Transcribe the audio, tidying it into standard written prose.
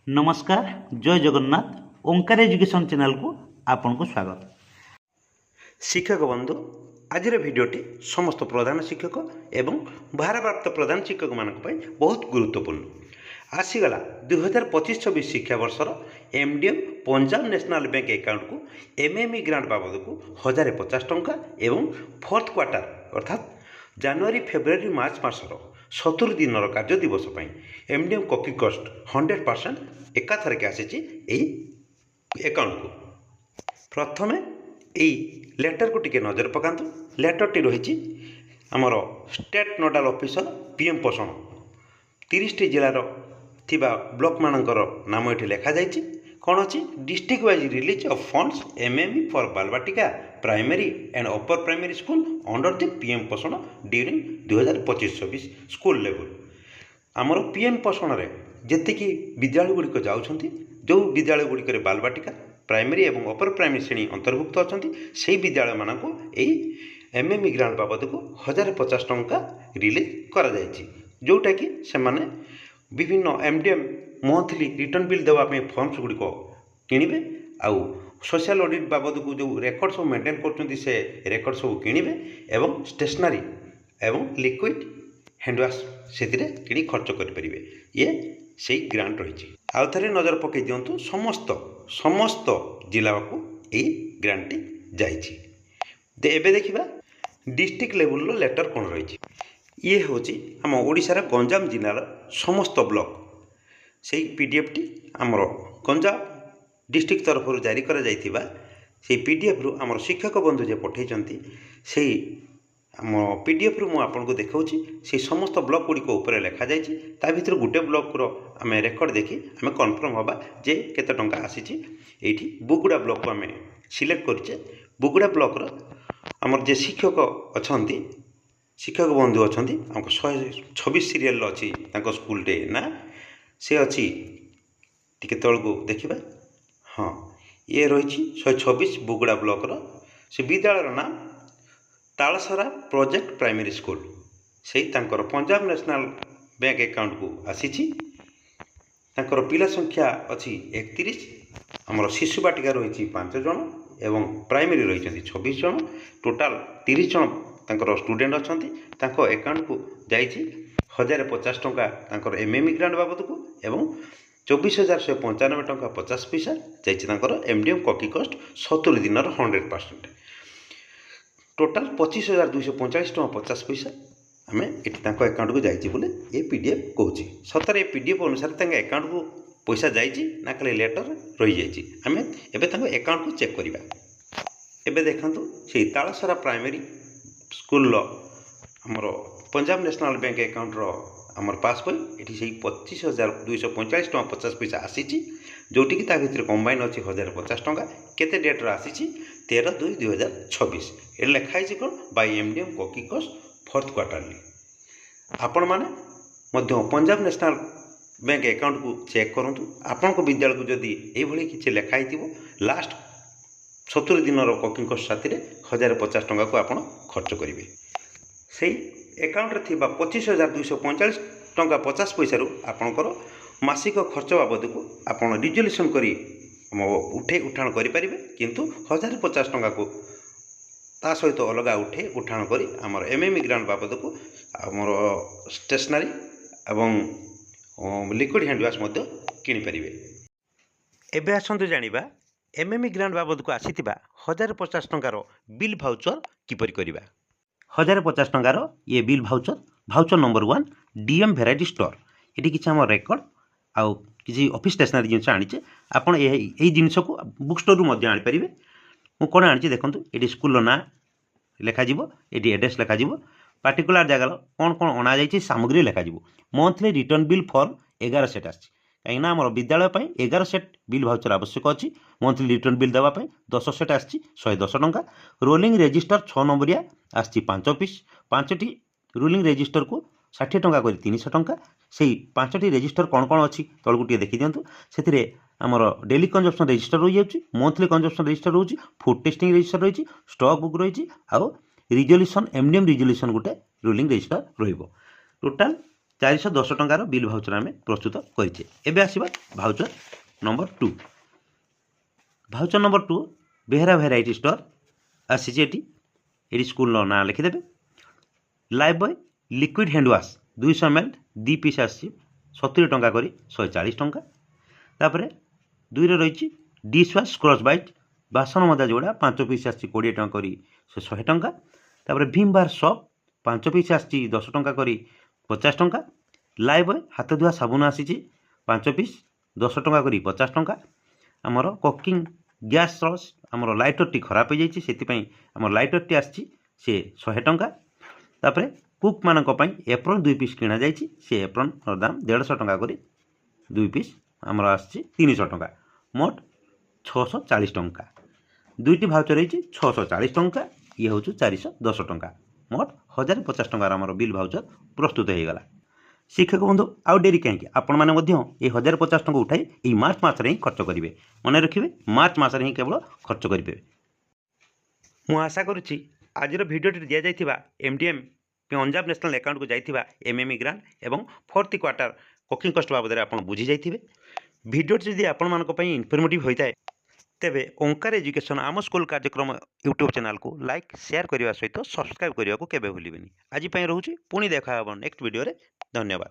नमस्कार जय जगन्नाथ ओंकार education channel को आपन को स्वागत। शिक्षक बंधु आज भिडटी समस्त प्रधान शिक्षक एवं भारप्राप्त प्रधान शिक्षक मान बहुत गुरुत्वपूर्ण आसीगला 2025-26 शिक्षा वर्षर MDM Punjab national bank account को एमएमई ग्रांट बाबद को 1050 टंका एवं फोर्थ क्वार्टर अर्थात जनवरी फेब्रुआरी मार्च मासर 70 दिन कार्य दिवस एमडीएम कॉपी कॉस्ट 100% एकाथर के आसी अकाउंट को प्रथमे यही लेटर को टिके नजर पकातु। लेटर टी रही आमर स्टेट नोडाल ऑफिसर पीएम पोषण 30 जिलार थिबा ब्लॉक मानकर नाम ये लिखा जाइए कौन अच्छी district wise release of funds MME for Balvatika primary and upper primary school under the PM Poshan during 2025-26 school level आमर पीएम पोषण रे जेतिकी विद्यालय गुड़िक जाउछंती जो विद्यालय गुड़िक बालबाटिका प्राइमरी एवं अपर प्राइमरी श्रेणी अंतर्भुक्त अच्छा से विद्यालय मानक यही एमएमई ग्रांट बाबद को 1050 टंका रिलीज करा जायछि जोटा कि से माने विभिन्न एमडीएम मंथली रिटर्न बिल देवाई फॉर्म्स गुड़िक किणवे आउ सोशल ऑडिट बाबद को जो रेकर्ड सब मेंटेन कर से रेकर्ड सब किणवे एवं स्टेशनरी एवं लिक्विड हैंडवाश से कि खर्च करें ये से ग्रांट रही आउ थे नजर पकई दिंतु समस्त जिला को यही ग्रांट जाइए। एबे देखिबा डिस्ट्रिक्ट लेवल लेटर कौन रही ये हूँ आम ओडिशार गंजाम जिलार समस्त ब्लॉक से पीडीएफ टी आमर गंजाम डिस्ट्रिक्ट तरफ जारी करा जाइथिबा से पीडीएफ रु आमर शिक्षक बंधु जे पठेइचंती से आम पीडीएफ रु मु आपन को देखाउची से समस्त ब्लॉक गुड़िक ऊपर लिखा जाइए ता भीतर गुटे ब्लॉक रो आम रेकर्ड देखी आम कन्फर्म हवा जे केते टंका आसीची एठी बुगुड़ा ब्लॉक को आम सिलेक्ट करचे बुगुड़ा ब्लॉक रो आमर जे शिक्षक अछंती शिक्षक बंधु अच्छा आमको 126 सीरियल अच्छी स्कूल टे ना से अच्छी टिके तल को देखा हाँ ये रही 126 बुगुड़ा ब्लॉक रो से विद्यालय नाम तालसरा प्रोजेक्ट प्राइमरी स्कूल से पंजाब नेशनल बैंक अकाउंट को आसी पिला संख्या अच्छी 31 आमर शिशु बाटिका रही 5 जन एवं प्राइमरी रही 26 जन टोटाल 30 जन स्टूडेंट अच्छा अकाउंट को जाइए 1050 टंका एमएमई ग्रांट बाबद को एवं 24,195 टंका 50 पैसा जाइए एमडीएम कॉपी कॉस्ट 70 दिन 100% टोटाल 25,245 टंका 50 पैसा आम ये अकाउंट को जाइए बोले ये पीडीएफ कहूँ सतर ये पीडीएफ अनुसार अकाउंट को पैसा जाइए ना खाली लेटर रही जाइए आम एवं अकाउंट को चेक करवा एबे देखंतु से तालसरा प्राइमरी स्कूल आमर पंजाब नेशनल बैंक अकाउंट रो आमर पास बई ये से 25,245 टंका 50 पैसा आसी जोटि की भितर कंबाइन अच्छी 1050 टंका केते डेट रो आसी 13/2/2026 ये लिखाई कौन by MDM copy cost fourth quarterly आपण माने मध्य पंजाब नेशनल बैंक अकाउंट को चेक करूँ आपण विद्यालय को जदि ये किसी लिखाई थी लास्ट 70 दिन कॉपी कॉस्ट साथी 1050 टंका को आपण खर्च करेंगे से अकाउंट रे 25,245 टंका 50 पैसा आपणकर मासिक खर्च बाबद को आपण रिजोल्यूशन करी उठाण करें किंतु 1050 टंका को ता सहित अलग उठाण करी आमर एमएमई ग्रांट बाबद को आमर स्टेशनरी एवं लिक्विड हैंडवाश किनी पारिबे। एबे आसंतु जानिबा एमएमई ग्रांट बाबद को आसीथिबा 1050 टंकार बिल भाउचर किपरि करिबा। 1050 टंकार ये bill voucher number 1 DM variety store ये किसी आम रेकर्ड आउ किसी ऑफिस स्टेशनरी जिन आनीचे आपड़ यही जिनस को बुक स्टोर रू आनीपारे मुझे कौन आनी देखूँ ये स्कूल ना लिखाजी ये एड्रेस लिखाजी पार्टिकुलर जगार कौन कौन अणा जा सामग्री लिखाजी monthly return bill form 11 set आसी कहीं आम विद्यालय 11 सेट बिल भाउचर आवश्यक अच्छी मंथली रिटर्न बिल देवाई 10 सेट आसी 110 टंका रोलिंग रेजिस्टर 6 नंबरिया आसी 5 पीस 5टी रोलिंग रेजिस्टर को 60 टंका कर 300 टंका से 5टी रेजिस्टर कौन कौन अच्छी तलू टे देखी दिंतु से आमर डेली कंजप्शन रेजिस्टर रही जाऊँगी मंथली कंजप्शन रेजिस्टर रोचे फूड टेस्टिंग रेजिस्टर रही स्टॉक बुक रही आउ रिजोल्यूशन एमडीएम रिजोल्यूशन गोटे रोलिंग रेजिस्टर रोटाल 410 ଟଙ୍କାର ବିଲ୍ ଭାଉଚର ଆମେ ପ୍ରସ୍ତୁତ କରିଛେ। ଏବେ ଆସିବା voucher number 2। Voucher number 2 Behera variety store ଆସିଛି। ଏଠି ସ୍କୁଲର ନାଁ ଲେଖିଦେବେ। Lifebuoy liquid hand wash 200 ml 2 piece আসছে 70 ଟଙ୍କା କରି 140 ଟଙ୍କା। ତାପରେ 2ରେ ରହିଛି ଡିଶ୍ ୱାଶ୍ ସ୍କ୍ରଚ୍ ବାଇଟ୍ ବାସନ ମଜା ଯୋଡ଼ା 5 ପିସ୍ ଆସିଛି 20 ଟଙ୍କା କରି 100 ଟଙ୍କା। ତାପରେ ଭୀମ୍ ବାର୍ ସପ୍ 5 ପିସ୍ ଆସିଛି 10 ଟଙ୍କା କରି 50 ଟଙ୍କା। ଲାଇଫ୍ ବୟ ହାତ ଧୁଆ ସାବୁନ ଆସିଛି 5 ପିସ୍ 10 ଟଙ୍କା କରି 50 ଟଙ୍କା। ଆମର କୁକିଂ ଗ୍ୟାସ୍ ରସ୍ ଆମର ଲାଇଟରଟି ଖରାପ ହେଇଯାଇଛି, ସେଥିପାଇଁ ଆମର ଲାଇଟରଟି ଆସିଛି ସେ 100 ଟଙ୍କା। ତାପରେ କୁକ୍ ମାନଙ୍କ ପାଇଁ ଏପ୍ରନ୍ 2 ପିସ୍ କିଣା ଯାଇଛି, ସେ ଏପ୍ରନ୍ର ଦାମ 150 ଟଙ୍କା କରି 2 ପିସ୍ ଆମର ଆସିଛି 300 ଟଙ୍କା। ମୋଟ 640 ଟଙ୍କା। ଦୁଇଟି ଭାଉଚର ହେଇଛି 640 ଟଙ୍କା, ଇଏ ହେଉଛି 410 ଟଙ୍କା। ମୋଟ 1050 ଟଙ୍କାର ଆମର ବିଲ୍ ଭାଉଚର ପ୍ରସ୍ତୁତ ହେଇଗଲା। ଶିକ୍ଷକ ବନ୍ଧୁ ଆଉ ଡେରି କାହିଁକି, ଆପଣମାନେ ମଧ୍ୟ এই 1050 ଟଙ୍କା ଉଠାଇ এই ମାର୍ଚ୍ଚ ମାସରେ ହିଁ ଖର୍ଚ୍ଚ କରିବେ। ମନେ ରଖିବେ, ମାର୍ଚ୍ଚ ମାସରେ ହିଁ କେବଳ ଖର୍ଚ୍ଚ କରିବେ। ମୁଁ ଆଶା କରୁଛି ଆଜିର ଭିଡ଼ିଓଟି ଦିଆଯାଇଥିବା MDM ପଞ୍ଜାବ ନ୍ୟାସନାଲ୍ ଆକାଉଣ୍ଟକୁ ଯାଇଥିବା MME ଗ୍ରାଣ୍ଟ ଏବଂ 4th କ୍ୱାର୍ଟର କୁକିଂ କଷ୍ଟ ବାବଦରେ ଆପଣ ବୁଝି ଯାଇଥିବେ। ଭିଡ଼ିଓଟି ଯଦି ଆପଣମାନଙ୍କ ପାଇଁ ଇନଫର୍ମେଟିଭ୍ ହୋଇଥାଏ ତେବେ ଓଙ୍କାର ଏଜୁକେସନ୍ ଆମ ସ୍କୁଲ କାର୍ଯ୍ୟକ୍ରମ ୟୁଟ୍ୟୁବ୍ ଚ୍ୟାନେଲକୁ ଲାଇକ୍ ସେୟାର କରିବା ସହିତ ସବସ୍କ୍ରାଇବ୍ କରିବାକୁ କେବେ ଭୁଲିବେନି। ଆଜି ପାଇଁ ରହୁଛି, ପୁଣି ଦେଖା ହେବ ନେକ୍ସଟ ଭିଡ଼ିଓରେ। ଧନ୍ୟବାଦ।